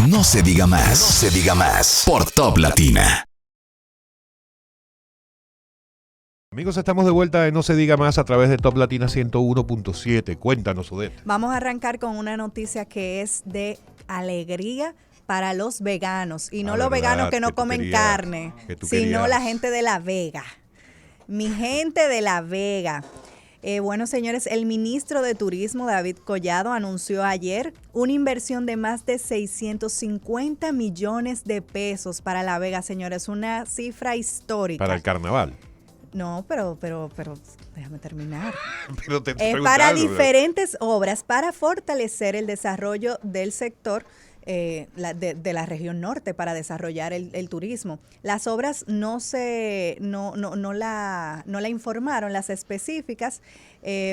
No se diga más. No se diga más. Por Top Latina. Amigos, estamos de vuelta en No se diga más a través de Top Latina 101.7. Cuéntanos, Odette. Vamos a arrancar con una noticia que es de alegría para los veganos. Y no los veganos que no comen carne, sino la gente de La Vega. Mi gente de La Vega. Bueno, señores, el ministro de Turismo, David Collado, anunció ayer una inversión de más de 650 millones de pesos para La Vega, señores. Una cifra histórica. Para el carnaval. No, pero déjame terminar. Pero te para diferentes obras para fortalecer el desarrollo del sector de la región norte, para desarrollar el turismo. Las obras no la informaron, las específicas,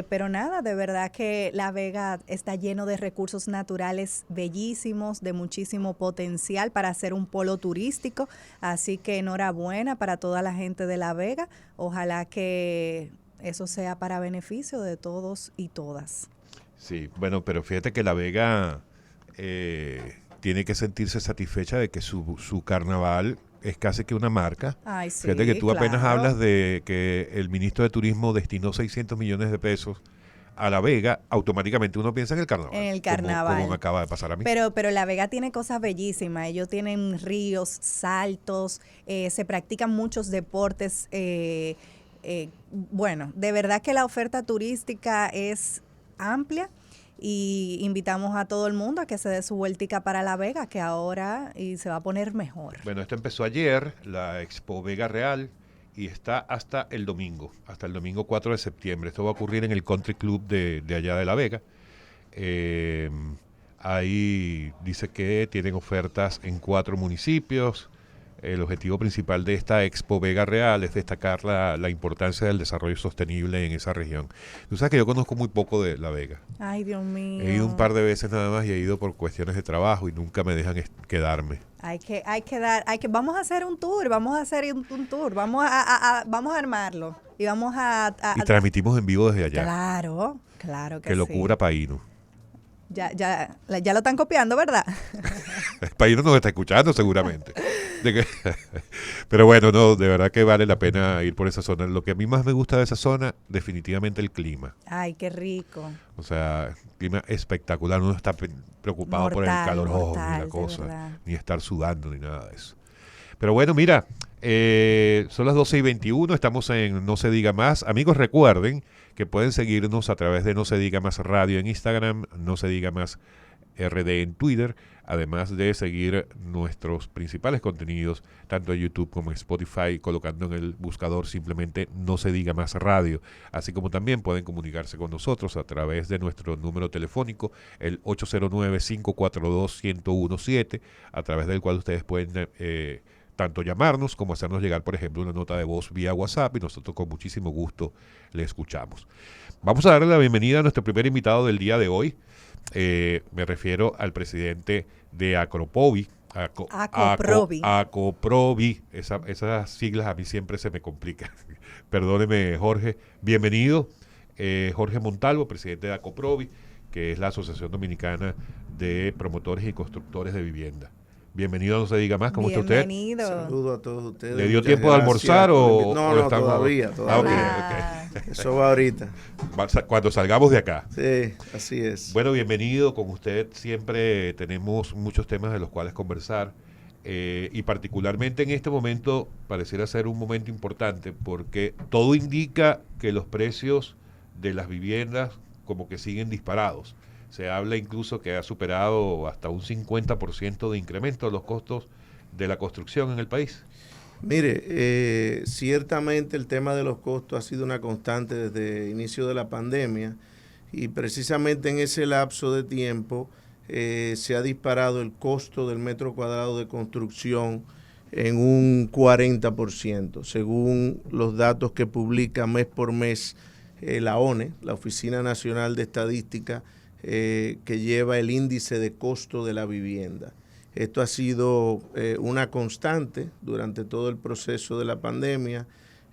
pero nada, de verdad que La Vega está lleno de recursos naturales bellísimos, de muchísimo potencial para ser un polo turístico, así que enhorabuena para toda la gente de La Vega. Ojalá que eso sea para beneficio de todos y todas. Sí, bueno, pero fíjate que La Vega tiene que sentirse satisfecha de que su carnaval es casi que una marca. Ay, sí, fíjate que tú apenas claro. hablas de que el ministro de Turismo destinó 600 millones de pesos a La Vega, automáticamente uno piensa en el carnaval. En el carnaval. Como me acaba de pasar a mí. Pero La Vega tiene cosas bellísimas. Ellos tienen ríos, saltos, se practican muchos deportes. Bueno, de verdad que la oferta turística es amplia y invitamos a todo el mundo a que se dé su vueltica para La Vega, que ahora se va a poner mejor. Bueno, esto empezó ayer, la Expo Vega Real, y está hasta el domingo 4 de septiembre. Esto va a ocurrir en el Country Club de allá de La Vega. Ahí dice que tienen ofertas en 4 municipios. El objetivo principal de esta Expo Vega Real es destacar la importancia del desarrollo sostenible en esa región. Tú sabes que yo conozco muy poco de La Vega. Ay, Dios mío. He ido un par de veces nada más y he ido por cuestiones de trabajo y nunca me dejan quedarme. Vamos a hacer un tour, vamos a armarlo y vamos a y transmitimos en vivo desde allá. Claro que sí. Que lo sí. cubra Paino. Ya lo están copiando, ¿verdad? Paino nos está escuchando seguramente. Pero bueno, no, de verdad que vale la pena ir por esa zona. Lo que a mí más me gusta de esa zona, definitivamente el clima. Ay, qué rico. O sea, clima espectacular. Uno no está preocupado por el calor ni la cosa, ni estar sudando, ni nada de eso. Pero bueno, mira, son las 12:21, estamos en No se diga más. Amigos, recuerden que pueden seguirnos a través de No se diga más radio en Instagram, No se diga más RD en Twitter, además de seguir nuestros principales contenidos, tanto en YouTube como en Spotify, colocando en el buscador simplemente No se diga más radio, así como también pueden comunicarse con nosotros a través de nuestro número telefónico, el 809-542-1017, a través del cual ustedes pueden tanto llamarnos como hacernos llegar, por ejemplo, una nota de voz vía WhatsApp y nosotros con muchísimo gusto le escuchamos. Vamos a darle la bienvenida a nuestro primer invitado del día de hoy. Me refiero al presidente de Acroprovi. Acroprovi. Esas siglas a mí siempre se me complican. Perdóneme, Jorge. Bienvenido, Jorge Montalvo, presidente de Acroprovi, que es la Asociación Dominicana de Promotores y Constructores de Vivienda. Bienvenido a No se diga más. ¿Cómo está usted? Bienvenido. Saludos a todos ustedes. ¿Le dio tiempo de almorzar o...? No, todavía. Okay. Eso va ahorita. Cuando salgamos de acá. Sí, así es. Bueno, bienvenido. Con usted siempre tenemos muchos temas de los cuales conversar. Y particularmente en este momento pareciera ser un momento importante porque todo indica que los precios de las viviendas como que siguen disparados. Se habla incluso que ha superado hasta un 50% de incremento de los costos de la construcción en el país. Mire, ciertamente el tema de los costos ha sido una constante desde el inicio de la pandemia y precisamente en ese lapso de tiempo se ha disparado el costo del metro cuadrado de construcción en un 40%, según los datos que publica mes por mes la ONE, la Oficina Nacional de Estadística, que lleva el índice de costo de la vivienda. Esto ha sido una constante durante todo el proceso de la pandemia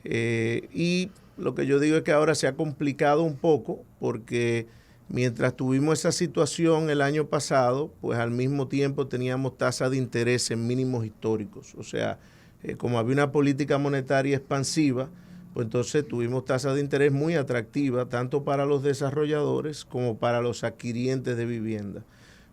y lo que yo digo es que ahora se ha complicado un poco porque Mientras tuvimos esa situación el año pasado, pues al mismo tiempo teníamos tasas de interés en mínimos históricos. O sea, como había una política monetaria expansiva, pues entonces tuvimos tasas de interés muy atractivas, tanto para los desarrolladores como para los adquirientes de vivienda.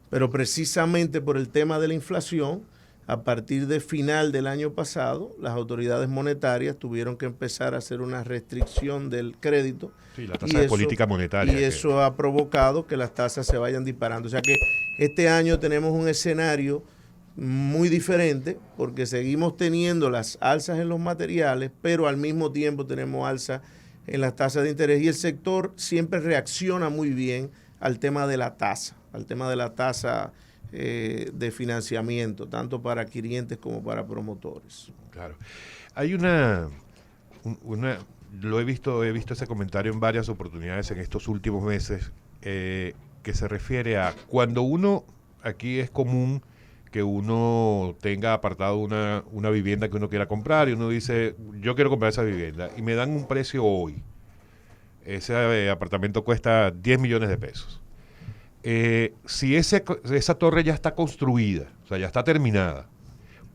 Pero precisamente por el tema de la inflación, a partir de final del año pasado, las autoridades monetarias tuvieron que empezar a hacer una restricción del crédito. Sí, la tasa de política monetaria. Y eso ha provocado que las tasas se vayan disparando. O sea que este año tenemos un escenario muy diferente porque seguimos teniendo las alzas en los materiales, pero al mismo tiempo tenemos alza en las tasas de interés y el sector siempre reacciona muy bien al tema de la tasa, de financiamiento, tanto para adquirientes como para promotores. Claro. Hay he visto ese comentario en varias oportunidades en estos últimos meses, que se refiere a cuando uno, aquí es común que uno tenga apartado una vivienda que uno quiera comprar y uno dice, yo quiero comprar esa vivienda y me dan un precio hoy. Ese apartamento cuesta 10 millones de pesos. Si esa torre ya está construida, o sea, ya está terminada,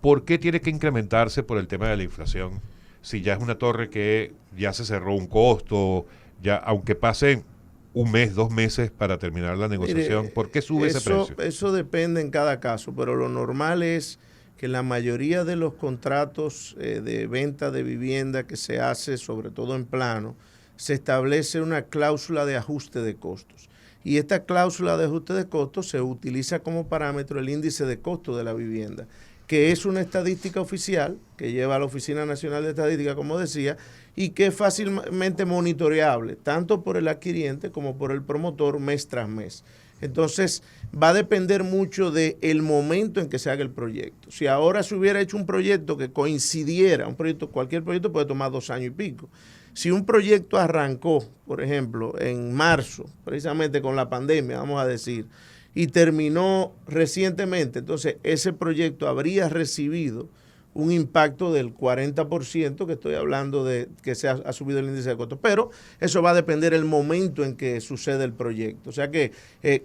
¿por qué tiene que incrementarse por el tema de la inflación? Si ya es una torre que ya se cerró un costo, ya aunque pasen un mes, 2 meses para terminar la negociación, mire, ¿por qué sube ese precio? Eso depende en cada caso, pero lo normal es que la mayoría de los contratos de venta de vivienda que se hace, sobre todo en plano, se establece una cláusula de ajuste de costos. Y esta cláusula de ajuste de costos se utiliza como parámetro el índice de costo de la vivienda, que es una estadística oficial que lleva a la Oficina Nacional de Estadística, como decía, y que es fácilmente monitoreable, tanto por el adquiriente como por el promotor mes tras mes. Entonces, va a depender mucho del momento en que se haga el proyecto. Si ahora se hubiera hecho un proyecto que coincidiera, cualquier proyecto puede tomar 2 años y pico. Si un proyecto arrancó, por ejemplo, en marzo, precisamente con la pandemia, vamos a decir, y terminó recientemente, entonces ese proyecto habría recibido un impacto del 40%, que estoy hablando de que se ha subido el índice de costos, pero eso va a depender del momento en que sucede el proyecto, o sea que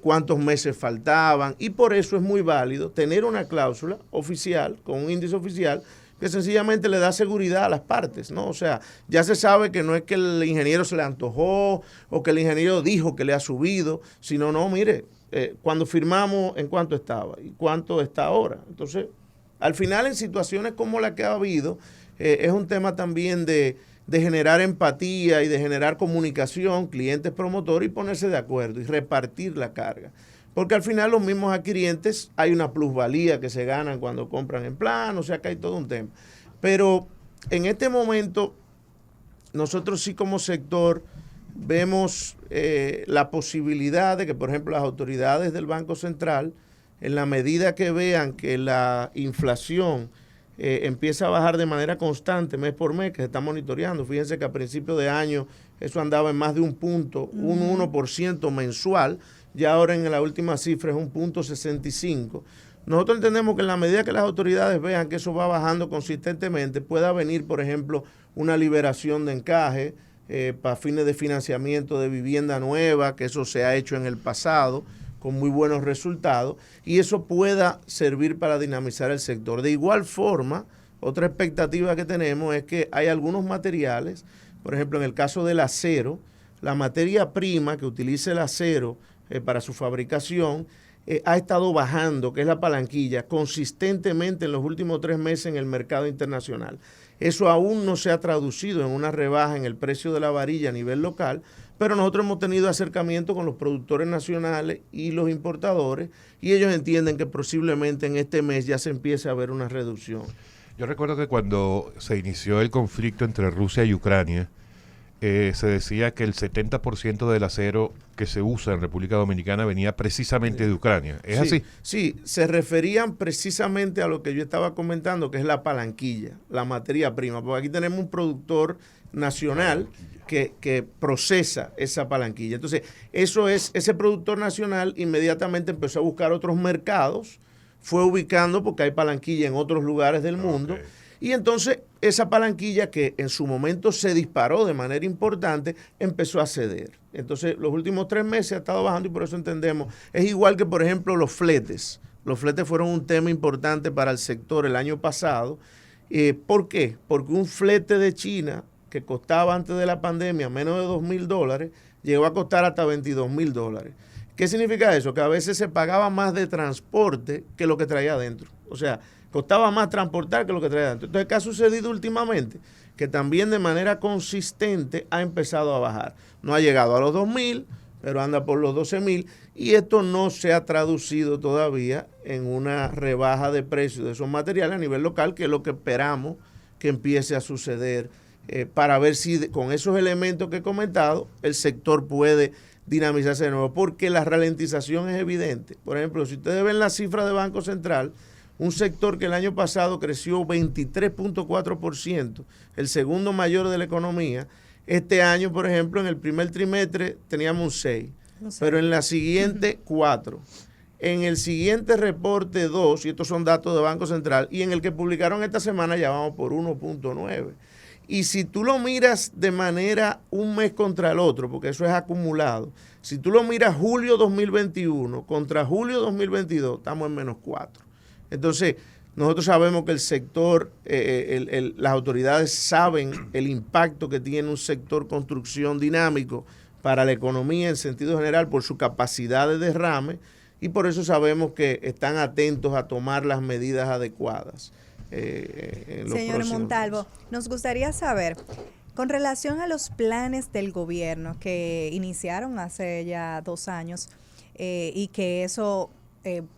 cuántos meses faltaban, y por eso es muy válido tener una cláusula oficial, con un índice oficial, que sencillamente le da seguridad a las partes, ¿no? O sea, ya se sabe que no es que el ingeniero se le antojó o que el ingeniero dijo que le ha subido, sino, no, mire, cuando firmamos, ¿en cuánto estaba? ¿Y cuánto está ahora? Entonces, al final, en situaciones como la que ha habido, es un tema también de generar empatía y de generar comunicación, clientes, promotores, y ponerse de acuerdo y repartir la carga. Porque al final los mismos adquirientes, hay una plusvalía que se ganan cuando compran en plano, o sea que hay todo un tema. Pero en este momento, nosotros sí como sector vemos la posibilidad de que, por ejemplo, las autoridades del Banco Central, en la medida que vean que la inflación empieza a bajar de manera constante mes por mes, que se está monitoreando. Fíjense que a principios de año eso andaba en más de un punto, un 1% mensual, ya ahora en la última cifra es un 0.65. Nosotros entendemos que en la medida que las autoridades vean que eso va bajando consistentemente, pueda venir, por ejemplo, una liberación de encaje para fines de financiamiento de vivienda nueva, que eso se ha hecho en el pasado con muy buenos resultados, y eso pueda servir para dinamizar el sector. De igual forma, otra expectativa que tenemos es que hay algunos materiales, por ejemplo, en el caso del acero, la materia prima que utiliza el acero para su fabricación ha estado bajando, que es la palanquilla, consistentemente en los últimos 3 meses en el mercado internacional. Eso aún no se ha traducido en una rebaja en el precio de la varilla a nivel local, pero nosotros hemos tenido acercamiento con los productores nacionales y los importadores, y ellos entienden que posiblemente en este mes ya se empiece a ver una reducción. Yo recuerdo que cuando se inició el conflicto entre Rusia y Ucrania, se decía que el 70% del acero que se usa en República Dominicana venía precisamente de Ucrania. ¿Es así? Sí, se referían precisamente a lo que yo estaba comentando, que es la palanquilla, la materia prima, porque aquí tenemos un productor nacional que procesa esa palanquilla. Entonces, ese productor nacional inmediatamente empezó a buscar otros mercados, fue ubicando porque hay palanquilla en otros lugares del mundo, Y entonces esa palanquilla que en su momento se disparó de manera importante, empezó a ceder. Entonces los últimos 3 meses ha estado bajando y por eso entendemos. Es igual que, por ejemplo, los fletes. Los fletes fueron un tema importante para el sector el año pasado. ¿Por qué? Porque un flete de China que costaba antes de la pandemia menos de $2,000, llegó a costar hasta $22,000. ¿Qué significa eso? Que a veces se pagaba más de transporte que lo que traía adentro. O sea, costaba más transportar que lo que traía adentro. Entonces, ¿qué ha sucedido últimamente? Que también de manera consistente ha empezado a bajar. No ha llegado a los 2,000, pero anda por los 12,000, y esto no se ha traducido todavía en una rebaja de precios de esos materiales a nivel local, que es lo que esperamos que empiece a suceder, para ver si con esos elementos que he comentado el sector puede dinamizarse de nuevo, porque la ralentización es evidente. Por ejemplo, si ustedes ven la cifra de Banco Central, un sector que el año pasado creció 23.4%, el segundo mayor de la economía. Este año, por ejemplo, en el primer trimestre teníamos un 6, pero en la siguiente 4. En el siguiente reporte 2, y estos son datos de Banco Central, y en el que publicaron esta semana ya vamos por 1.9. Y si tú lo miras de manera un mes contra el otro, porque eso es acumulado, si tú lo miras julio 2021 contra julio 2022, estamos en menos 4. Entonces, nosotros sabemos que el sector, las autoridades saben el impacto que tiene un sector construcción dinámico para la economía en sentido general por su capacidad de derrame, y por eso sabemos que están atentos a tomar las medidas adecuadas. Señor Montalvo, nos gustaría saber, con relación a los planes del gobierno que iniciaron hace ya 2 años, y que eso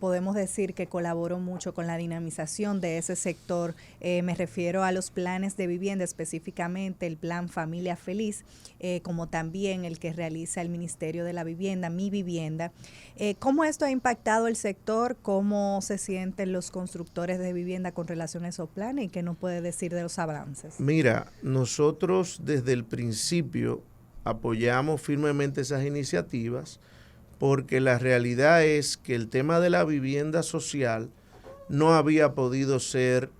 podemos decir que colaboró mucho con la dinamización de ese sector, me refiero a los planes de vivienda, específicamente el plan Familia Feliz, como también el que realiza el Ministerio de la Vivienda, Mi Vivienda. ¿Cómo esto ha impactado el sector? ¿Cómo se sienten los constructores de vivienda con relación a esos planes? ¿Y qué nos puede decir de los avances? Mira, nosotros desde el principio apoyamos firmemente esas iniciativas, porque la realidad es que el tema de la vivienda social no había podido ser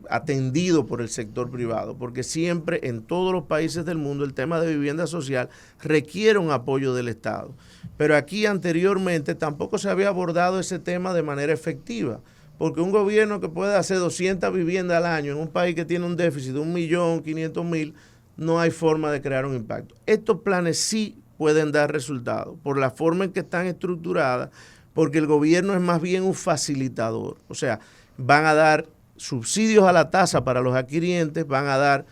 atendido por el sector privado, porque siempre en todos los países del mundo el tema de vivienda social requiere un apoyo del Estado. Pero aquí anteriormente tampoco se había abordado ese tema de manera efectiva, porque un gobierno que puede hacer 200 viviendas al año en un país que tiene un déficit de 1.500.000, no hay forma de crear un impacto. Estos planes sí pueden dar resultados por la forma en que están estructuradas, porque el gobierno es más bien un facilitador. O sea, van a dar subsidios a la tasa para los adquirientes, van a dar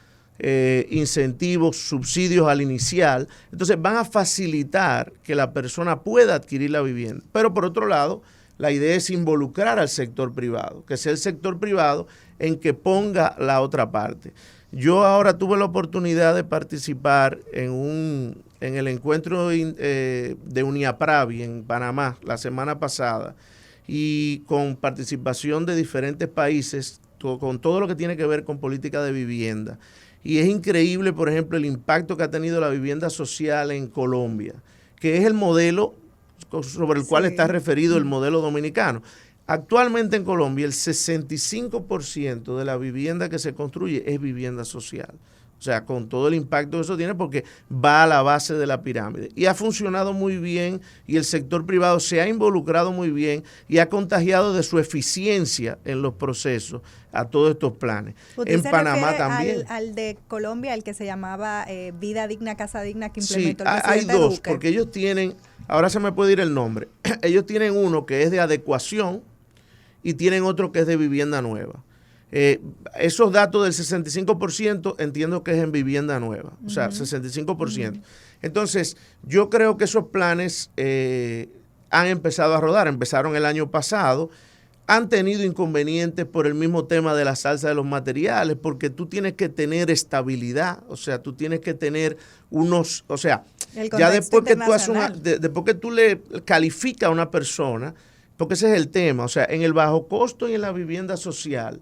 incentivos, subsidios al inicial. Entonces van a facilitar que la persona pueda adquirir la vivienda. Pero por otro lado, la idea es involucrar al sector privado, que sea el sector privado en que ponga la otra parte. Yo ahora tuve la oportunidad de participar en el encuentro de Uniapravi en Panamá la semana pasada, y con participación de diferentes países, con todo lo que tiene que ver con política de vivienda. Y es increíble, por ejemplo, el impacto que ha tenido la vivienda social en Colombia, que es el modelo sobre el cual está referido el modelo dominicano. Actualmente en Colombia el 65% de la vivienda que se construye es vivienda social. O sea, con todo el impacto que eso tiene, porque va a la base de la pirámide. Y ha funcionado muy bien, y el sector privado se ha involucrado muy bien y ha contagiado de su eficiencia en los procesos a todos estos planes. En Panamá también. Al de Colombia, el que se llamaba Vida Digna, Casa Digna, que implementó el presidente hay dos, Duque. porque ellos tienen, ahora se me puede ir el nombre, ellos tienen uno que es de adecuación y tienen otro que es de vivienda nueva. Esos datos del 65% entiendo que es en vivienda nueva, o sea, 65%. Entonces, yo creo que esos planes han empezado a rodar, empezaron el año pasado, han tenido inconvenientes por el mismo tema de la alza de los materiales, porque tú tienes que tener estabilidad, o sea, tú tienes que tener unos, o sea, ya después que tú haces después que tú le calificas a una persona, porque ese es el tema, o sea, en el bajo costo y en la vivienda social,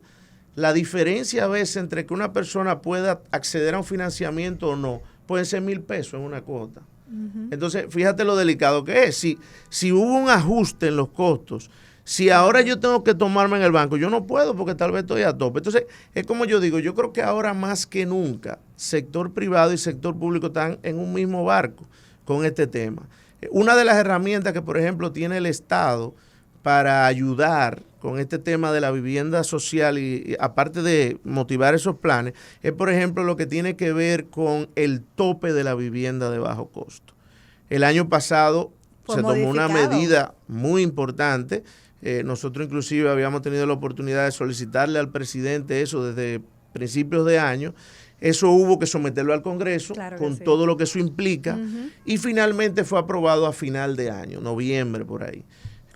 la diferencia a veces entre que una persona pueda acceder a un financiamiento o no, pueden ser 1,000 pesos en una cuota. Entonces, fíjate lo delicado que es. Si hubo un ajuste en los costos, Si ahora yo tengo que tomarme en el banco, yo no puedo porque tal vez estoy a tope. Entonces, es como yo digo, yo creo que ahora más que nunca, sector privado y sector público están en un mismo barco con este tema. Una de las herramientas que, por ejemplo, tiene el Estado para ayudar con este tema de la vivienda social y aparte de motivar esos planes, es, por ejemplo, lo que tiene que ver con el tope de la vivienda de bajo costo. El año pasado se tomó una medida muy importante. Nosotros inclusive habíamos tenido la oportunidad de solicitarle al presidente eso desde principios de año. Eso hubo que someterlo al Congreso con todo lo que eso implica y finalmente fue aprobado a final de año, noviembre por ahí.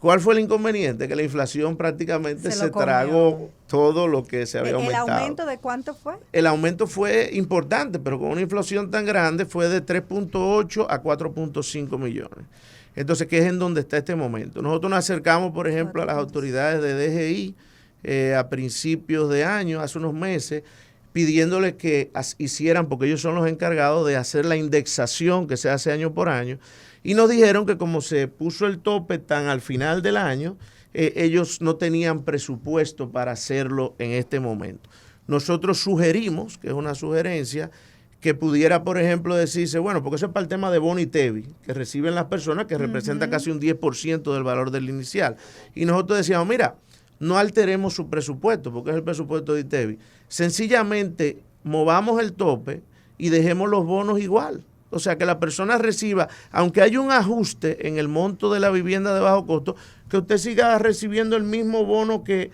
¿Cuál fue el inconveniente? Que la inflación prácticamente se tragó todo lo que se había aumentado. ¿El aumento de cuánto fue? El aumento fue importante, pero con una inflación tan grande fue de 3.8 a 4.5 millones. Entonces, ¿qué es en donde está este momento? Nosotros nos acercamos, por ejemplo, a las autoridades de DGI a principios de año, hace unos meses, pidiéndoles que hicieran, porque ellos son los encargados de hacer la indexación que se hace año por año, y nos dijeron que como se puso el tope tan al final del año, ellos no tenían presupuesto para hacerlo en este momento. Nosotros sugerimos, que es una sugerencia, que pudiera, por ejemplo, decirse, bueno, porque eso es para el tema de bono y TEBI, que reciben las personas, que representa casi un 10% del valor del inicial. Y nosotros decíamos, mira, no alteremos su presupuesto, porque es el presupuesto de ITEBI. Sencillamente, movamos el tope y dejemos los bonos igual. O sea, que la persona reciba, aunque haya un ajuste en el monto de la vivienda de bajo costo, que usted siga recibiendo el mismo bono que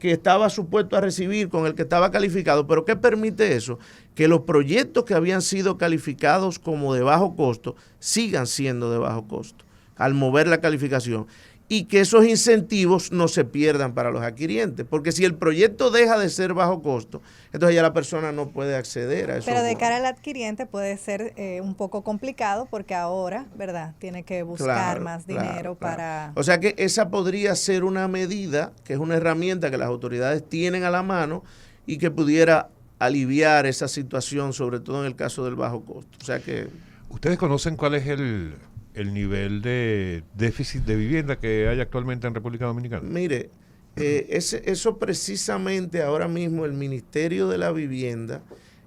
estaba supuesto a recibir, con el que estaba calificado. ¿Pero qué permite eso? Que los proyectos que habían sido calificados como de bajo costo sigan siendo de bajo costo al mover la calificación. Y que esos incentivos no se pierdan para los adquirientes. Porque si el proyecto deja de ser bajo costo, entonces ya la persona no puede acceder a eso. Pero de cara al adquiriente puede ser un poco complicado porque ahora, ¿verdad? Tiene que buscar más dinero para... O sea que esa podría ser una medida, que es una herramienta que las autoridades tienen a la mano y que pudiera aliviar esa situación, sobre todo en el caso del bajo costo. O sea que... ¿Ustedes conocen cuál es el nivel de déficit de vivienda que hay actualmente en República Dominicana? Mire, eso precisamente ahora mismo el Ministerio de la Vivienda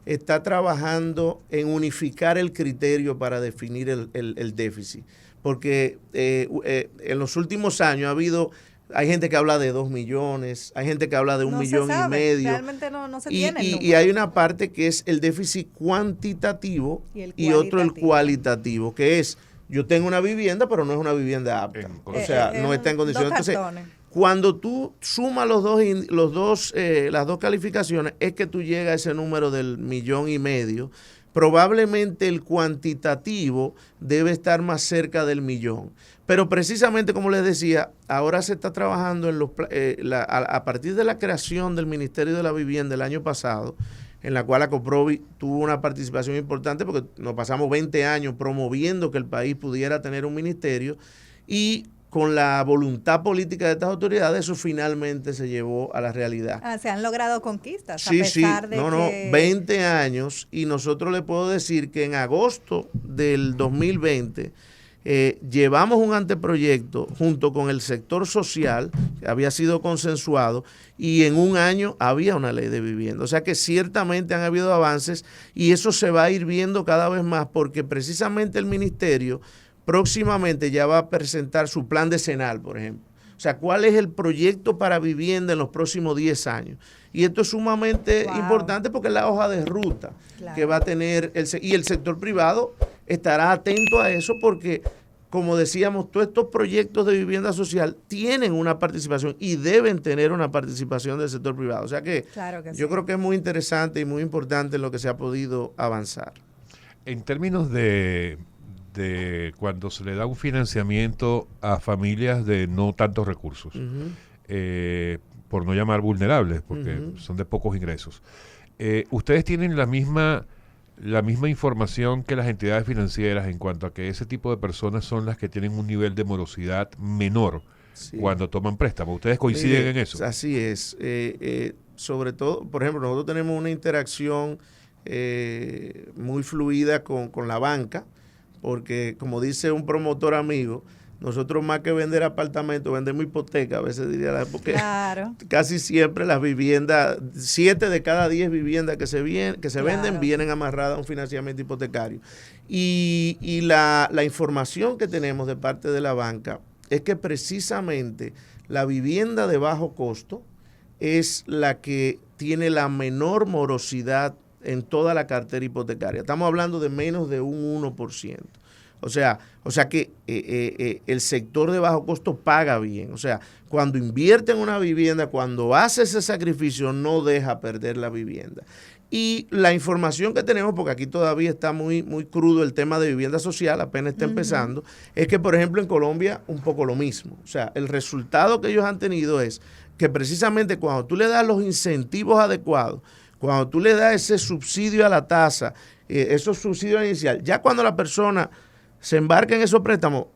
está trabajando en unificar el criterio para definir el déficit. Porque en los últimos años hay gente que habla de 2 millones, hay gente que habla de 1,5 millones. Realmente no se tiene. Y hay una parte que es el déficit cuantitativo y otro el cualitativo, que es... Yo tengo una vivienda, pero no es una vivienda apta. O sea, no está en condiciones. Entonces, cuando tú sumas las dos calificaciones, es que tú llegas a ese número del 1,5 millones. Probablemente el cuantitativo debe estar más cerca del 1,000,000. Pero precisamente, como les decía, ahora se está trabajando a partir de la creación del Ministerio de la Vivienda el año pasado, en la cual ACOPROVI tuvo una participación importante porque nos pasamos 20 años promoviendo que el país pudiera tener un ministerio y con la voluntad política de estas autoridades eso finalmente se llevó a la realidad. Se han logrado conquistas sí, a pesar de que... 20 años y nosotros le puedo decir que en agosto del 2020 llevamos un anteproyecto junto con el sector social que había sido consensuado y en un año había una ley de vivienda. O sea que ciertamente han habido avances y eso se va a ir viendo cada vez más porque precisamente el ministerio próximamente ya va a presentar su plan decenal, por ejemplo. O sea, ¿cuál es el proyecto para vivienda en los próximos 10 años? Y esto es sumamente importante porque es la hoja de ruta que va a tener y el sector privado estará atento a eso porque, como decíamos, todos estos proyectos de vivienda social tienen una participación y deben tener una participación del sector privado. O sea que, yo creo que es muy interesante y muy importante lo que se ha podido avanzar. En términos de cuando se le da un financiamiento a familias de no tantos recursos, por no llamar vulnerables, porque son de pocos ingresos, ¿ustedes tienen la misma información que las entidades financieras en cuanto a que ese tipo de personas son las que tienen un nivel de morosidad menor cuando toman préstamos? ¿Ustedes coinciden en eso? Así es. Sobre todo, por ejemplo, nosotros tenemos una interacción muy fluida con la banca, porque como dice un promotor amigo, nosotros más que vender apartamentos, vendemos hipoteca, a veces diría, porque claro, casi siempre las viviendas, 7 de cada 10 viviendas que se venden vienen amarradas a un financiamiento hipotecario. Y la información que tenemos de parte de la banca es que precisamente la vivienda de bajo costo es la que tiene la menor morosidad en toda la cartera hipotecaria. Estamos hablando de menos de un 1%. O sea que el sector de bajo costo paga bien. O sea, cuando invierte en una vivienda, cuando hace ese sacrificio, no deja perder la vivienda. Y la información que tenemos, porque aquí todavía está muy, muy crudo el tema de vivienda social, apenas está empezando, es que, por ejemplo, en Colombia un poco lo mismo. O sea, el resultado que ellos han tenido es que precisamente cuando tú le das los incentivos adecuados, cuando tú le das ese subsidio a la tasa, esos subsidios iniciales, ya cuando la persona se embarca en esos préstamos,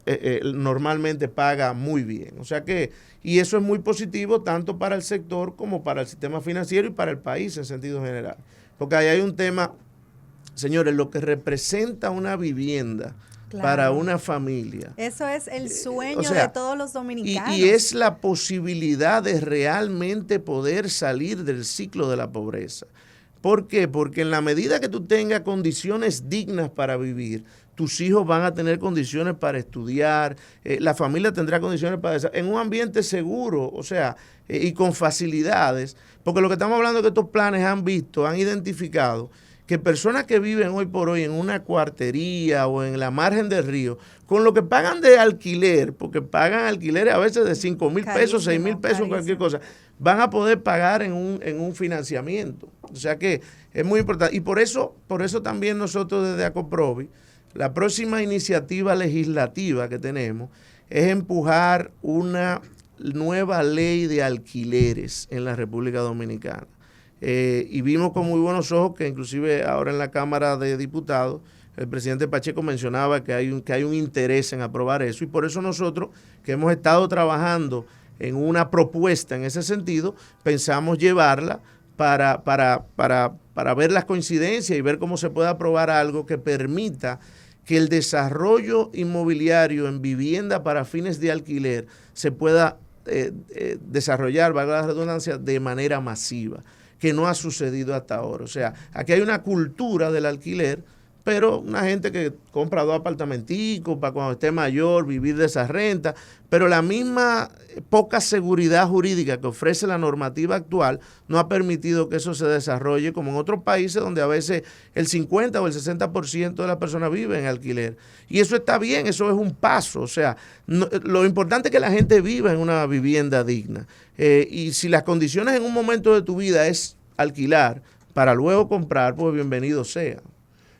normalmente paga muy bien. O sea que, y eso es muy positivo tanto para el sector como para el sistema financiero y para el país en sentido general. Porque ahí hay un tema, señores, lo que representa una vivienda para una familia. Eso es el sueño de todos los dominicanos. Y es la posibilidad de realmente poder salir del ciclo de la pobreza. ¿Por qué? Porque en la medida que tú tengas condiciones dignas para vivir, tus hijos van a tener condiciones para estudiar, la familia tendrá condiciones para en un ambiente seguro, o sea, y con facilidades, porque lo que estamos hablando es que estos planes han identificado que personas que viven hoy por hoy en una cuartería o en la margen del río, con lo que pagan de alquiler, porque pagan alquileres a veces de 5,000 pesos, 6,000 pesos, cualquier cosa, van a poder pagar en un financiamiento. O sea que es muy importante. Y por eso también nosotros desde ACOPROVI, la próxima iniciativa legislativa que tenemos es empujar una nueva ley de alquileres en la República Dominicana. Y vimos con muy buenos ojos que inclusive ahora en la Cámara de Diputados el presidente Pacheco mencionaba que hay un interés en aprobar eso, y por eso nosotros, que hemos estado trabajando en una propuesta en ese sentido, pensamos llevarla para ver las coincidencias y ver cómo se puede aprobar algo que permita que el desarrollo inmobiliario en vivienda para fines de alquiler se pueda desarrollar, valga la redundancia, de manera masiva, que no ha sucedido hasta ahora. O sea, aquí hay una cultura del alquiler, pero una gente que compra 2 apartamenticos para cuando esté mayor, vivir de esa renta, pero la misma poca seguridad jurídica que ofrece la normativa actual no ha permitido que eso se desarrolle como en otros países donde a veces el 50 o el 60% de las personas viven en alquiler. Y eso está bien, eso es un paso. O sea, lo importante es que la gente viva en una vivienda digna. Y si las condiciones en un momento de tu vida es alquilar para luego comprar, pues bienvenido sea.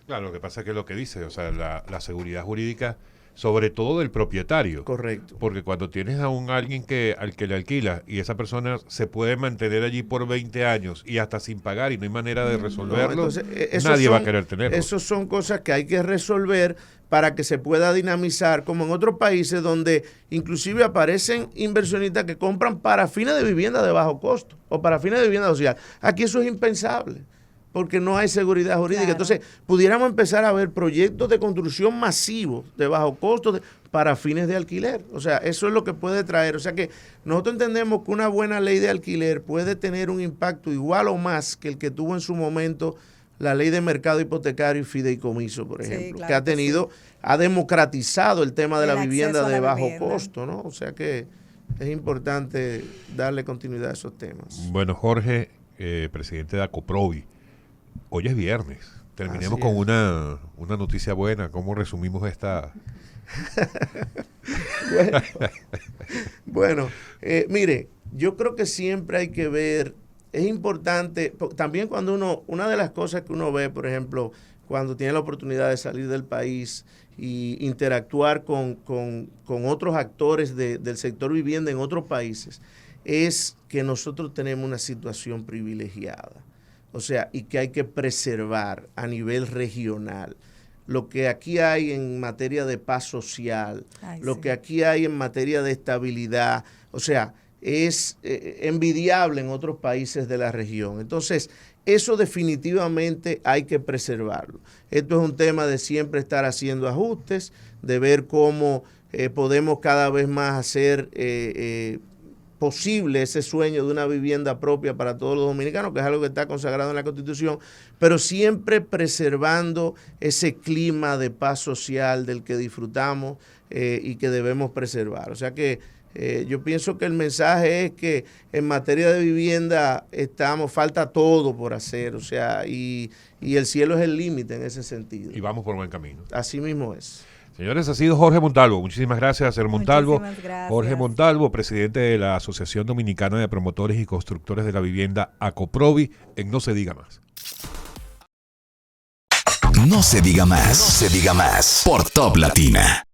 Claro, lo que pasa es que lo que dice, o sea, la seguridad jurídica, sobre todo del propietario. Correcto. Porque cuando tienes a alguien al que le alquila y esa persona se puede mantener allí por 20 años y hasta sin pagar y no hay manera de resolverlo, nadie va a querer tenerlo. Esas son cosas que hay que resolver para que se pueda dinamizar, como en otros países donde inclusive aparecen inversionistas que compran para fines de vivienda de bajo costo o para fines de vivienda social. Aquí eso es impensable, porque no hay seguridad jurídica. Claro. Entonces, pudiéramos empezar a ver proyectos de construcción masivos de bajo costo para fines de alquiler. O sea, eso es lo que puede traer. O sea que nosotros entendemos que una buena ley de alquiler puede tener un impacto igual o más que el que tuvo en su momento la ley de mercado hipotecario y fideicomiso, por ejemplo, sí, claro, que ha tenido, ha democratizado el tema de la vivienda de bajo costo, ¿no? O sea que es importante darle continuidad a esos temas. Bueno, Jorge, presidente de ACOPROVI, hoy es viernes. Terminemos con una noticia buena. ¿Cómo resumimos esta? Bueno, mire, yo creo que siempre hay que ver, es importante, también cuando una de las cosas que uno ve, por ejemplo, cuando tiene la oportunidad de salir del país y interactuar con otros actores del sector vivienda en otros países, es que nosotros tenemos una situación privilegiada. O sea, y que hay que preservar a nivel regional. Lo que aquí hay en materia de paz social, lo que aquí hay en materia de estabilidad, o sea, es envidiable en otros países de la región. Entonces, eso definitivamente hay que preservarlo. Esto es un tema de siempre estar haciendo ajustes, de ver cómo podemos cada vez más hacer posible ese sueño de una vivienda propia para todos los dominicanos, que es algo que está consagrado en la Constitución, pero siempre preservando ese clima de paz social del que disfrutamos y que debemos preservar. O sea que yo pienso que el mensaje es que en materia de vivienda falta todo por hacer, o sea, y el cielo es el límite en ese sentido. Y vamos por buen camino. Así mismo es. Señores, ha sido Jorge Montalvo. Muchísimas gracias, señor Montalvo. Muchísimas gracias. Jorge Montalvo, presidente de la Asociación Dominicana de Promotores y Constructores de la Vivienda, ACOPROVI, en No Se Diga Más. No se diga más. No se diga más. Por Top Latina.